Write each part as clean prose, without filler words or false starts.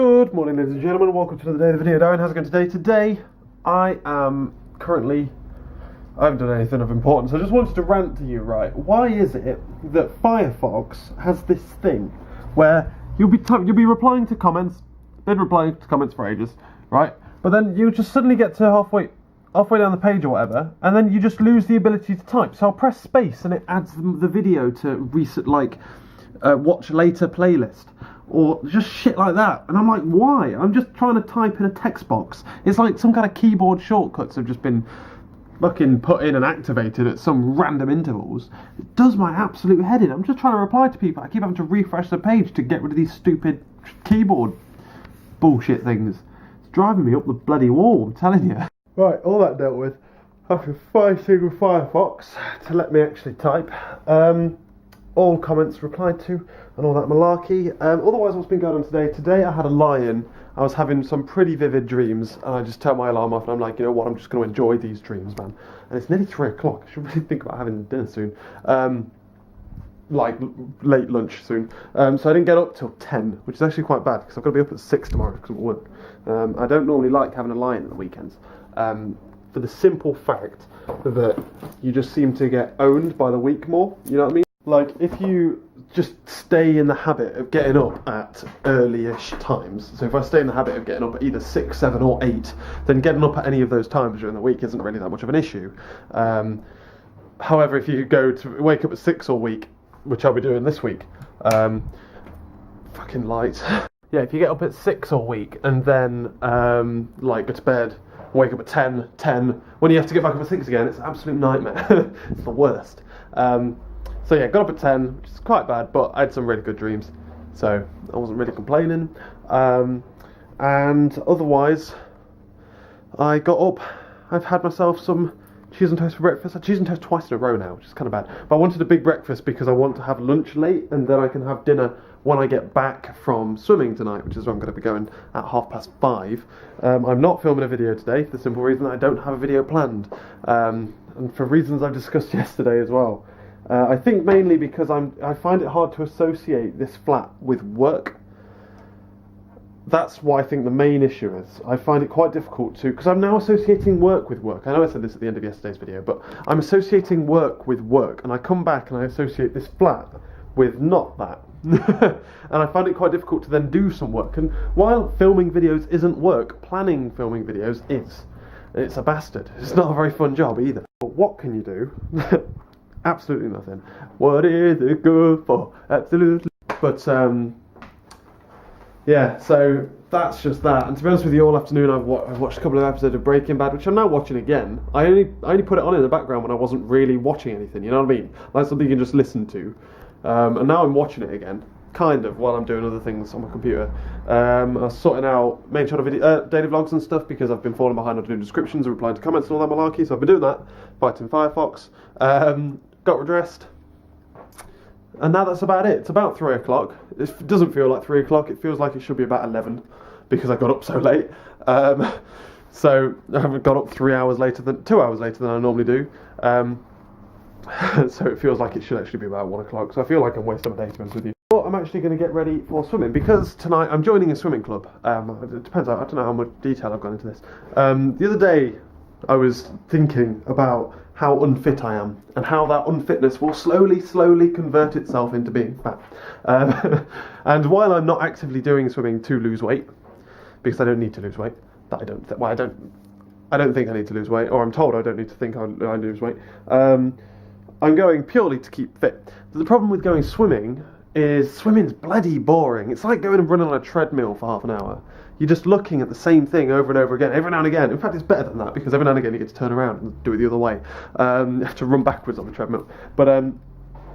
Good morning, ladies and gentlemen. Welcome to another day of the video. Darren, how's it going today? Today, I haven't done anything of importance. I just wanted to rant to you, right? Why is it that Firefox has this thing where you'll be replying to comments, been replying to comments for ages, right? But then you just suddenly get to halfway down the page or whatever, and then you just lose the ability to type. So I'll press space and it adds the video to recent, watch later playlist. Or just shit like that. And I'm like, why? I'm just trying to type in a text box. It's like some kind of keyboard shortcuts have just been fucking put in and activated at some random intervals. It does my absolute head in. I'm just trying to reply to people. I keep having to refresh the page to get rid of these stupid keyboard bullshit things. It's driving me up the bloody wall, I'm telling you. Right, all that dealt with. I can fighting with Firefox to let me actually type. All comments replied to and all that malarkey. Otherwise, what's been going on today? Today I had a lie-in. I was having some pretty vivid dreams, and I just turned my alarm off, and I'm like, you know what, I'm just going to enjoy these dreams, man. And it's nearly 3 o'clock. I should really think about having dinner soon. Late lunch soon. So I didn't get up till 10, which is actually quite bad, because I've got to be up at 6 tomorrow, because I'm at work. I don't normally like having a lie-in at the weekends. For the simple fact that you just seem to get owned by the week more, you know what I mean? Like, if you just stay in the habit of getting up at early-ish times, so if I stay in the habit of getting up at either 6, 7 or 8, then getting up at any of those times during the week isn't really that much of an issue. However, if you go to wake up at 6 all week, which I'll be doing this week, fucking light. Yeah, if you get up at 6 all week and then, go to bed, wake up at 10, when you have to get back up at 6 again, it's an absolute nightmare. It's the worst. So yeah, got up at 10, which is quite bad, but I had some really good dreams, so I wasn't really complaining. And otherwise, I got up, I've had myself some cheese and toast for breakfast. I had cheese and toast twice in a row now, which is kind of bad. But I wanted a big breakfast because I want to have lunch late, and then I can have dinner when I get back from swimming tonight, which is where I'm going to be going at 5:30. I'm not filming a video today, for the simple reason that I don't have a video planned. And for reasons I've discussed yesterday as well. I think mainly because I find it hard to associate this flat with work. That's what I think the main issue is. I find it quite difficult to, because I'm now associating work with work. I know I said this at the end of yesterday's video, but I'm associating work with work, and I come back and I associate this flat with not that. And I find it quite difficult to then do some work. And while filming videos isn't work, planning filming videos is. It's a bastard. It's not a very fun job either. But what can you do? Absolutely nothing. What is it good for? Absolutely. But yeah, so that's just that. And to be honest with you, all afternoon I've watched a couple of episodes of Breaking Bad, which I'm now watching again. I only put it on in the background when I wasn't really watching anything. You know what I mean? Like something you can just listen to. And now I'm watching it again, kind of, while I'm doing other things on my computer. I was sorting out main channel video, daily vlogs and stuff, because I've been falling behind on doing descriptions and replying to comments and all that malarkey. So I've been doing that, fighting Firefox. Got redressed, and now that's about it. It's about 3 o'clock. It doesn't feel like 3 o'clock. It feels like it should be about 11 because I got up so late. So I haven't got up 2 hours later than I normally do. So it feels like it should actually be about 1 o'clock. So I feel like I'm wasting my day, to be honest with you. But I'm actually going to get ready for swimming, because tonight I'm joining a swimming club. It depends. I don't know how much detail I've gone into this. The other day I was thinking about how unfit I am, and how that unfitness will slowly convert itself into being fat. And while I'm not actively doing swimming to lose weight, because I don't need to lose weight, I don't think I need to lose weight, or I'm told I don't need to think I lose weight. I'm going purely to keep fit. The problem with going swimming is swimming's bloody boring. It's like going and running on a treadmill for half an hour. You're just looking at the same thing over and over again, every now and again. In fact, it's better than that, because every now and again you get to turn around and do it the other way. You have to run backwards on the treadmill. But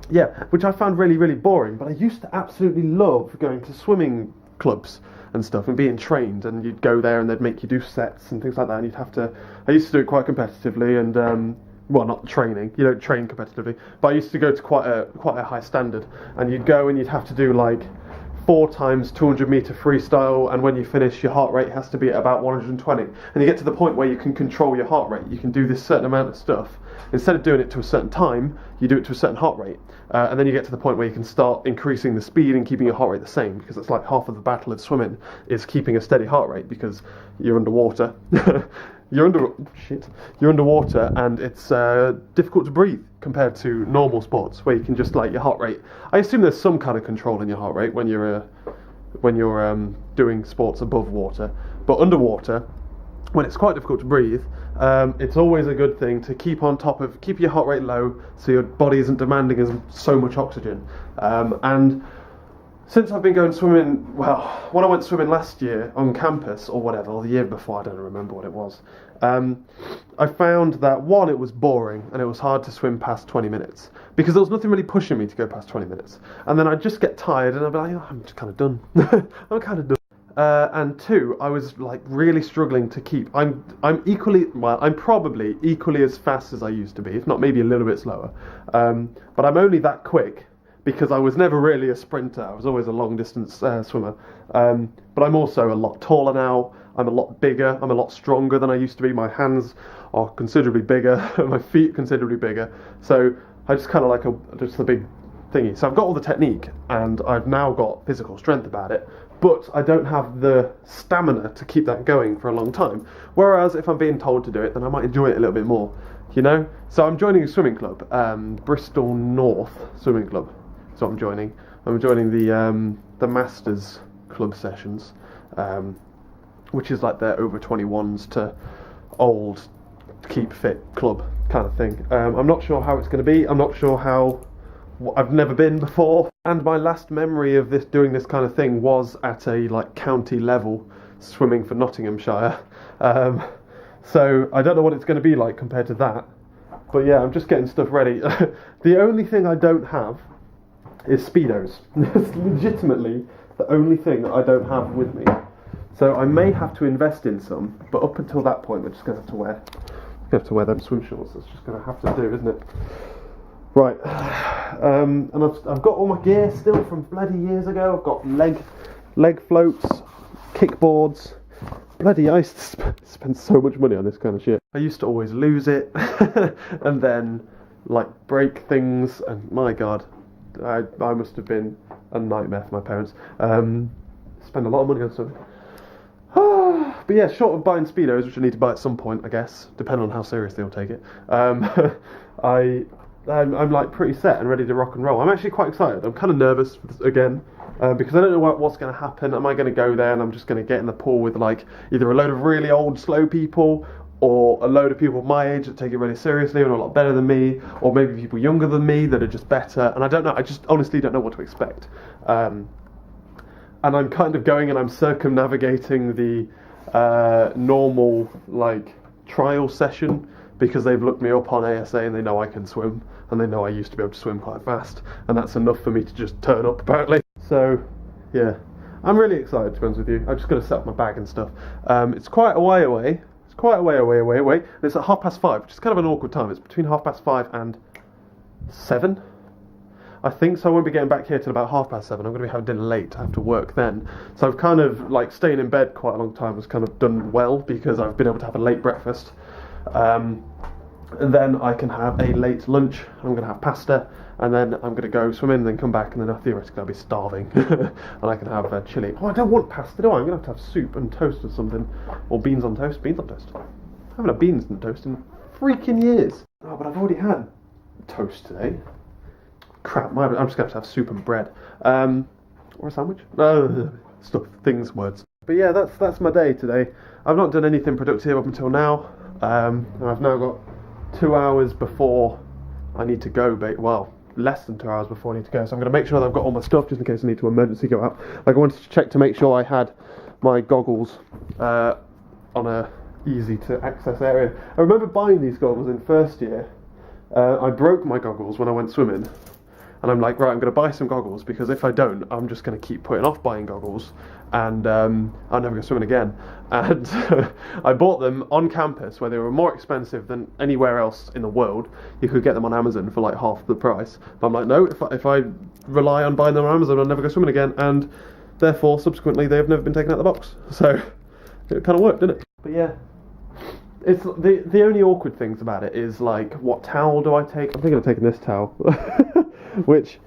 yeah, which I found really, really boring. But I used to absolutely love going to swimming clubs and stuff and being trained. And you'd go there and they'd make you do sets and things like that. And you'd have to. I used to do it quite competitively, and well, not training. You don't train competitively, but I used to go to quite a high standard. And you'd go and you'd have to do like 4 times 200 meter freestyle, and when you finish, your heart rate has to be at about 120. And you get to the point where you can control your heart rate. You can do this certain amount of stuff. Instead of doing it to a certain time, you do it to a certain heart rate. And then you get to the point where you can start increasing the speed and keeping your heart rate the same, because it's like half of the battle of swimming is keeping a steady heart rate, because you're underwater. You're underwater, and it's difficult to breathe compared to normal sports where you can just like your heart rate. I assume there's some kind of control in your heart rate when you're doing sports above water, but underwater, when it's quite difficult to breathe, it's always a good thing to keep on top of, keep your heart rate low so your body isn't demanding as so much oxygen. And since I've been going swimming, well, when I went swimming last year on campus or whatever, or the year before, I don't remember what it was, I found that, one, it was boring and it was hard to swim past 20 minutes because there was nothing really pushing me to go past 20 minutes. And then I'd just get tired and I'd be like, oh, I'm just kind of done. I'm kind of done. And 2, I was like really struggling to keep. I'm probably equally as fast as I used to be, if not maybe a little bit slower. But I'm only that quick because I was never really a sprinter. I was always a long distance swimmer. But I'm also a lot taller now. I'm a lot bigger. I'm a lot stronger than I used to be. My hands are considerably bigger. My feet considerably bigger. So I just kind of like just a big thingy. So I've got all the technique and I've now got physical strength about it. But I don't have the stamina to keep that going for a long time. Whereas if I'm being told to do it, then I might enjoy it a little bit more, you know? So I'm joining a swimming club, Bristol North Swimming Club. So I'm joining the Masters Club sessions, which is like their over 21s to old keep fit club kind of thing. I'm not sure how it's going to be. I'm not sure how. I've never been before, and my last memory of doing this kind of thing was at a like county level swimming for Nottinghamshire. So I don't know what it's going to be like compared to that, but yeah, I'm just getting stuff ready. The only thing I don't have is Speedos. It's legitimately the only thing that I don't have with me. So I may have to invest in some, but up until that point we're just going to have to wear them swim shorts. That's just going to have to do, isn't it? Right, and I've got all my gear still from bloody years ago. I've got leg floats, kickboards. Bloody, I used to spend so much money on this kind of shit. I used to always lose it, and then like break things, and my god, I must have been a nightmare for my parents. Spend a lot of money on something. But yeah, short of buying Speedos, which I need to buy at some point, I guess, depending on how seriously I'll take it. I'm like pretty set and ready to rock and roll. I'm actually quite excited. I'm kind of nervous for this again because I don't know what's going to happen. Am I going to go there and I'm just going to get in the pool with like either a load of really old slow people or a load of people my age that take it really seriously and are a lot better than me, or maybe people younger than me that are just better, and I don't know. I just honestly don't know what to expect. And I'm kind of going and I'm circumnavigating the normal like trial session, because they've looked me up on ASA and they know I can swim, and they know I used to be able to swim quite fast, and that's enough for me to just turn up apparently. So yeah, I'm really excited, to be honest with you. I've just got to set up my bag and stuff. It's quite a way away. It's quite a way away. And it's at 5:30, which is kind of an awkward time. It's between 5:30 and 7, I think, so I won't be getting back here till about 7:30. I'm going to be having dinner late. I have to work then. So I've kind of, like, staying in bed quite a long time has kind of done well, because I've been able to have a late breakfast. And then I can have a late lunch. I'm going to have pasta, and then I'm going to go swimming, and then come back, and then theoretically I'll be starving. And I can have chili. Oh, I don't want pasta, do I? I'm going to have soup and toast or something. Or beans on toast. Beans on toast. I haven't had beans on toast in freaking years. Oh, but I've already had toast today. Crap, I'm just going to have soup and bread. Or a sandwich. Stuff, things, words. But yeah, that's my day today. I've not done anything productive up until now. And I've now got 2 hours before I need to go, well, less than 2 hours before I need to go, so I'm going to make sure that I've got all my stuff just in case I need to emergency go out. Like, I wanted to check to make sure I had my goggles on a easy to access area. I remember buying these goggles in first year. I broke my goggles when I went swimming, and I'm like, right, I'm going to buy some goggles, because if I don't, I'm just going to keep putting off buying goggles, and I'll never go swimming again. And I bought them on campus, where they were more expensive than anywhere else in the world. You could get them on Amazon for like half the price. But I'm like, no, if I rely on buying them on Amazon, I'll never go swimming again. And Therefore, subsequently, they have never been taken out of the box. So it kind of worked, didn't it? But yeah, it's the only awkward things about it is like, what towel do I take? I'm thinking of taking this towel, which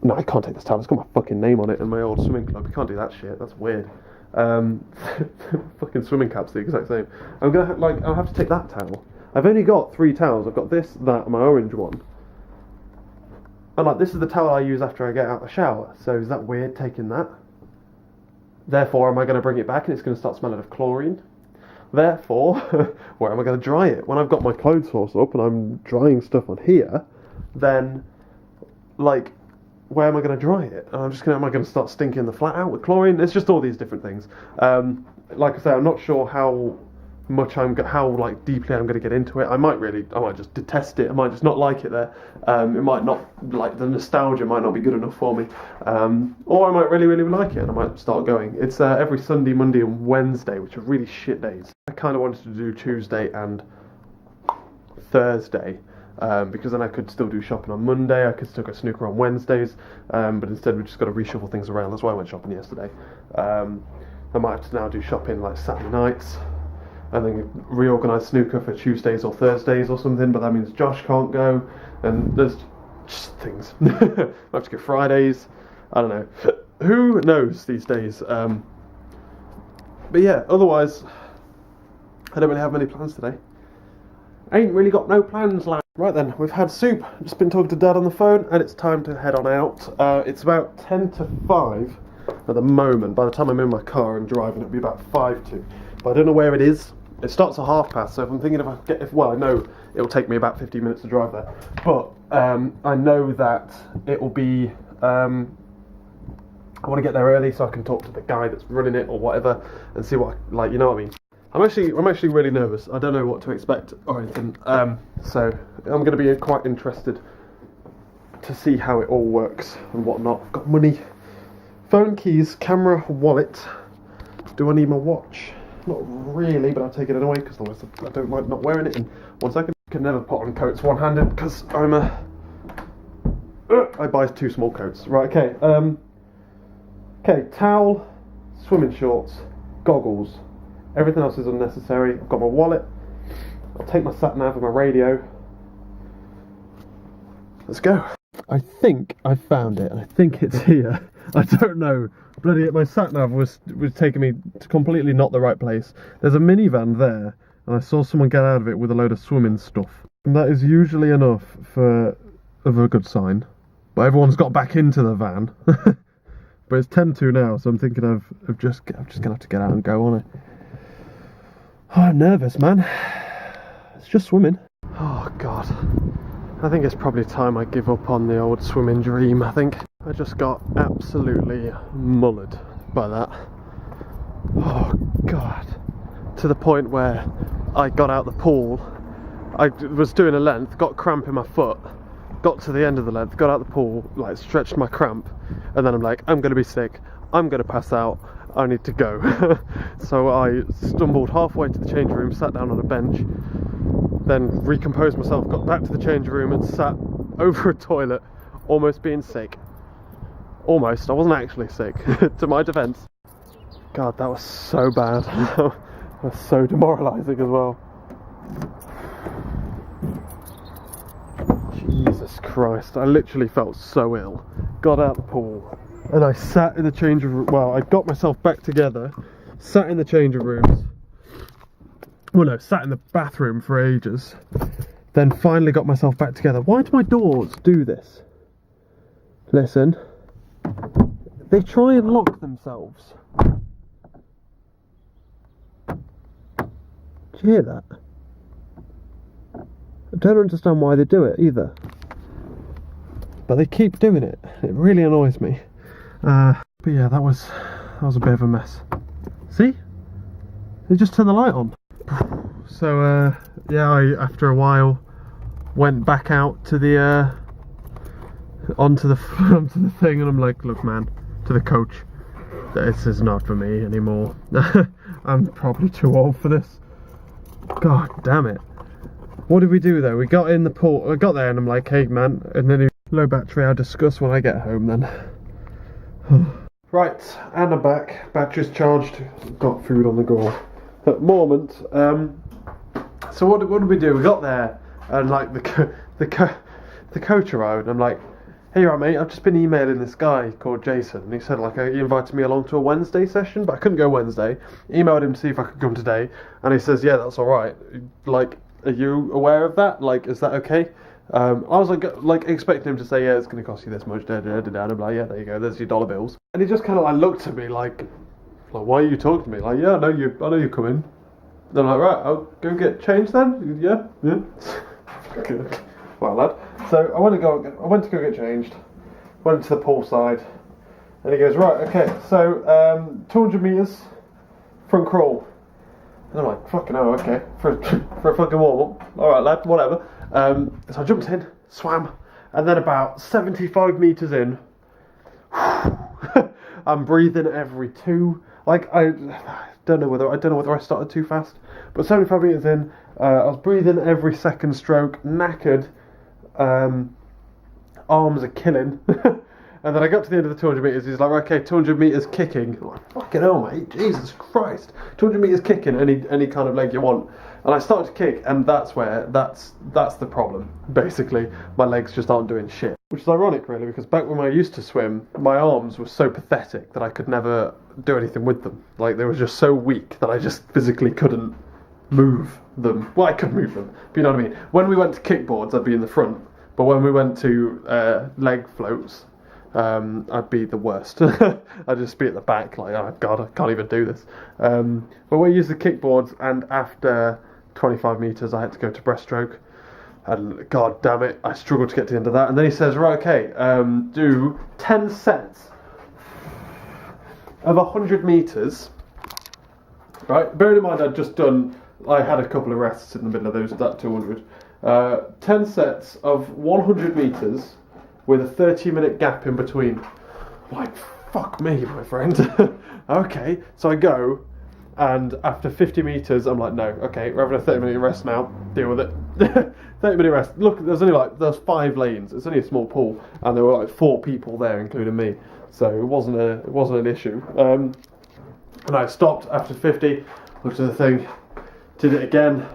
no, I can't take this towel. It's got my fucking name on it and my old swimming club. You can't do that shit. That's weird. Fucking swimming cap's the exact same. I'm gonna I'll have to take that towel. I've only got 3 towels. I've got this, that, and my orange one. And like, this is the towel I use after I get out of the shower. So is that weird taking that? Therefore, am I going to bring it back and it's going to start smelling of chlorine? Therefore, where am I going to dry it? When I've got my clothes horse up and I'm drying stuff on here, then like, where am I going to dry it? And am I going to start stinking the flat out with chlorine? It's just all these different things. Like I say, I'm not sure how like deeply I'm going to get into it. I might just detest it. I might just not like it there. It might not, like, the nostalgia might not be good enough for me. Or I might really, really like it and I might start going. It's every Sunday, Monday and Wednesday, which are really shit days. I kind of wanted to do Tuesday and Thursday, because then I could still do shopping on Monday, I could still go snooker on Wednesdays, but instead we just got to reshuffle things around. That's why I went shopping yesterday. I might have to now do shopping like Saturday nights, and then reorganise snooker for Tuesdays or Thursdays or something, but that means Josh can't go, and there's just things. I have to go Fridays, I don't know. Who knows these days? But yeah, otherwise, I don't really have many plans today. I ain't really got no plans, lad. Right then, we've had soup, just been talking to Dad on the phone, and it's time to head on out. It's about 10 to 5 at the moment. By the time I'm in my car and driving, it'll be about 5 to. But I don't know where it is. It starts at 1:30, so if I'm thinking I know it'll take me about 15 minutes to drive there. But I know that it will be, I want to get there early so I can talk to the guy that's running it or whatever and see what, like, you know what I mean. I'm actually really nervous. I don't know what to expect or anything. So I'm going to be quite interested to see how it all works and whatnot. I've got money, phone, keys, camera, wallet. Do I need my watch? Not really, but I'll take it anyway because otherwise I don't like not wearing it. In 1 second, I can never put on coats one-handed because I buy 2 small coats. Right, okay. Okay, towel, swimming shorts, goggles. Everything else is unnecessary. I've got my wallet. I'll take my sat nav and my radio. Let's go. I think I found it, and I think it's here. I don't know. Bloody, my sat nav was taking me to completely not the right place. There's a minivan there, and I saw someone get out of it with a load of swimming stuff. And that is usually enough of a good sign. But everyone's got back into the van. But it's 10 to now, so I'm thinking I'm just gonna have to get out and go on it. Oh, I'm nervous, man. It's just swimming. Oh, God. I think it's probably time I give up on the old swimming dream, I think. I just got absolutely mullered by that. Oh, God. To the point where I got out the pool, I was doing a length, got cramp in my foot, got to the end of the length, got out the pool, like stretched my cramp, and then I'm like, I'm going to be sick, I'm going to pass out, I need to go. So I stumbled halfway to the change room, sat down on a bench, then recomposed myself, got back to the change room and sat over a toilet, almost being sick. Almost, I wasn't actually sick, to my defence. God, that was so bad. That was so demoralising as well. Jesus Christ, I literally felt so ill. Got out the pool, and I sat in the change room. Well, I got myself back together, sat in the changing rooms. Well, no, sat in the bathroom for ages. Then finally got myself back together. Why do my doors do this? Listen. They try and lock themselves. Did you hear that? I don't understand why they do it either. But they keep doing it. It really annoys me. But yeah, that was a bit of a mess. See? They just turned the light on. So yeah, I after a while went back out to the onto the thing, and I'm like, look, man, to the coach, this is not for me anymore. I'm probably too old for this. God damn it. What did we do though? We got in the pool. I got there and I'm like, hey man, and then low battery, I'll discuss when I get home then. Right, and I'm back. Batteries charged. Got food on the go. At the moment, so what did we do? We got there, and like the coach arrived. I'm like, hey, right, mate. I've just been emailing this guy called Jason, and he said like he invited me along to a Wednesday session, but I couldn't go Wednesday. Emailed him to see if I could come today, and he says, yeah, that's all right. Like, are you aware of that? Like, is that okay? I was like expecting him to say, yeah, it's going to cost you this much. And I'm like, yeah, there you go. There's your dollar bills. And he just kind of like looked at me like, why are you talking to me? Like, yeah, I know you're coming. Then I'm like, right, I'll go get changed then. Yeah. Good. Well, lad. So I went to go get changed. Went to the pool side, and he goes, right, okay. So 200 meters front crawl. And I'm like, fucking hell, okay, for a fucking warm up. All right, lad, whatever. So I jumped in, swam, and then about 75 meters in, I'm breathing every two. Like I don't know whether I started too fast, but 75 meters in, I was breathing every second stroke, knackered, arms are killing. And then I got to the end of the 200 metres, he's like, okay, 200 metres kicking. I'm like, fucking hell, mate, Jesus Christ. 200 metres kicking, any kind of leg you want. And I started to kick, and that's the problem, basically. My legs just aren't doing shit. Which is ironic, really, because back when I used to swim, my arms were so pathetic that I could never do anything with them. Like, they were just so weak that I just physically couldn't move them. Well, I could move them, but you know what I mean. When we went to kickboards, I'd be in the front. But when we went to leg floats, I'd be the worst. I'd just be at the back like, oh god, I can't even do this. But we used the kickboards, and after 25 metres I had to go to breaststroke, and god damn it, I struggled to get to the end of that. And then he says, right, okay, do 10 sets of 100 metres. Right, bearing in mind I had a couple of rests in the middle of that 200. 10 sets of 100 metres with a 30-minute gap in between. Like, fuck me, my friend. Okay, so I go, and after 50 metres, I'm like, no, okay, we're having a 30-minute rest now. Deal with it. 30-minute rest. Look, there's 5 lanes. It's only a small pool, and there were like 4 people there, including me. So it wasn't an issue. And I stopped after 50. Looked at the thing. Did it again.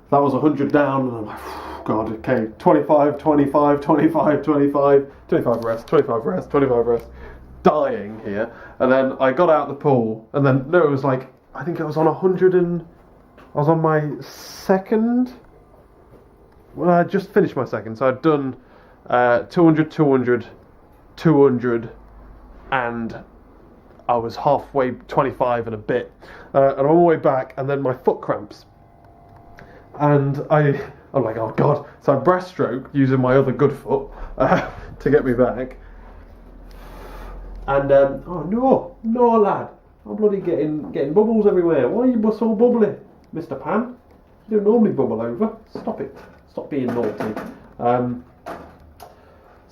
That was 100 down, and I'm like, God, okay, 25, 25, 25, 25, 25 rest, 25 rest, 25 rest, dying here. And then I got out the pool, and then, no, it was like, I think I was on 100 and, I was on my second, well, I just finished my second, so I'd done 200, 200, 200, and I was halfway, 25 and a bit, and I'm on my way back, and then my foot cramps. And I'm like, oh god. So I breaststroke using my other good foot to get me back. And oh no lad, I'm bloody getting bubbles everywhere. Why are you so bubbly, Mr. Pan? You don't normally bubble over. Stop it. Stop being naughty.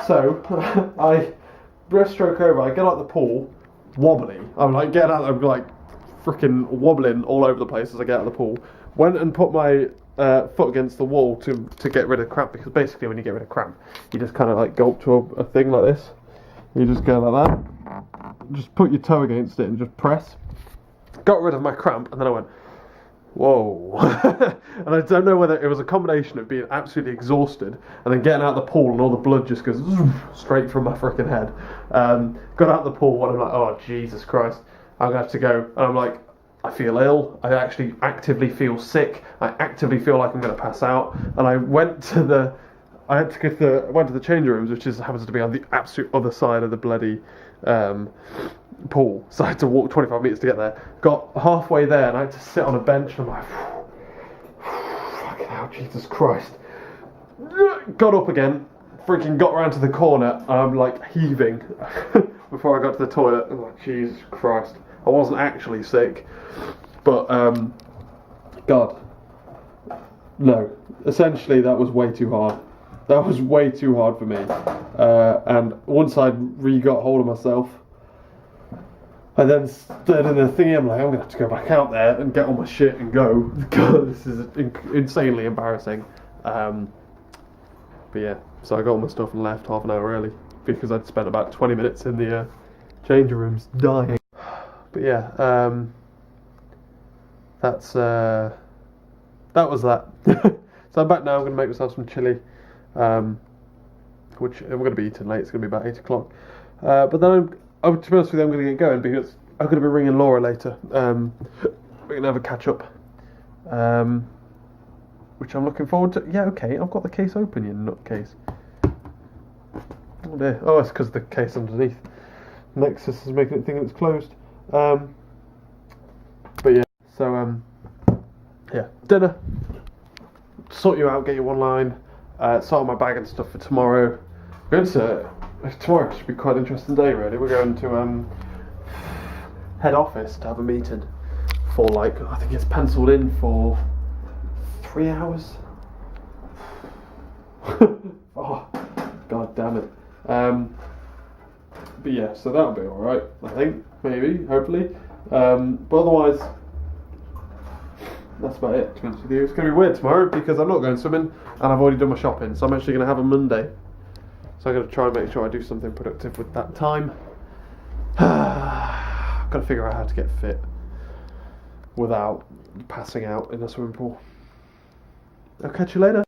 So I breaststroke over. I get out the pool, wobbly. I'm like getting out. I'm like freaking wobbling all over the place as I get out of the pool. Went and put my foot against the wall to get rid of cramp, because basically when you get rid of cramp, you just kind of like go up to a thing like this. You just go like that. Just put your toe against it and just press. Got rid of my cramp, and then I went, whoa. And I don't know whether it was a combination of being absolutely exhausted and then getting out of the pool and all the blood just goes straight from my freaking head. Got out of the pool and I'm like, oh Jesus Christ, I'm going to have to go. And I'm like, I feel ill. I actually actively feel sick. I actively feel like I'm going to pass out. And I went to the changing rooms, which happens to be on the absolute other side of the bloody pool. So I had to walk 25 metres to get there. Got halfway there and I had to sit on a bench. And I'm like, fucking hell, Jesus Christ. Got up again. Freaking got around to the corner. And I'm like heaving before I got to the toilet. I'm like, Jesus Christ. I wasn't actually sick, but God, no. Essentially, that was way too hard. That was way too hard for me. And once I got hold of myself, I then stood in the thingy. I'm like, I'm gonna have to go back out there and get all my shit and go. God, this is insanely embarrassing. But yeah, so I got all my stuff and left half an hour early because I'd spent about 20 minutes in the Changing room's dying. But yeah, that's that was that. So I'm back now. I'm gonna make myself some chili, which I'm gonna be eating late. It's gonna be about 8 o'clock. But then to be honest with you, I'm gonna get going because I'm gonna be ringing Laura later. We're gonna have a catch up, which I'm looking forward to. Yeah, okay. I've got the case open, you nutcase. Oh dear. Oh, it's because the case underneath Nexus is making it think it's closed. But yeah. So yeah, dinner. Sort you out, get you one line. Sort out my bag and stuff for tomorrow. Tomorrow should be quite an interesting day, really. We're going to head office to have a meeting for I think it's penciled in for 3 hours. Oh, god damn it. But yeah, so that'll be alright, I think, maybe, hopefully. But otherwise, that's about it, to be honest with you. It's going to be weird tomorrow because I'm not going swimming and I've already done my shopping, so I'm actually going to have a Monday. So I'm going to try and make sure I do something productive with that time. I've got to figure out how to get fit without passing out in a swimming pool. I'll catch you later.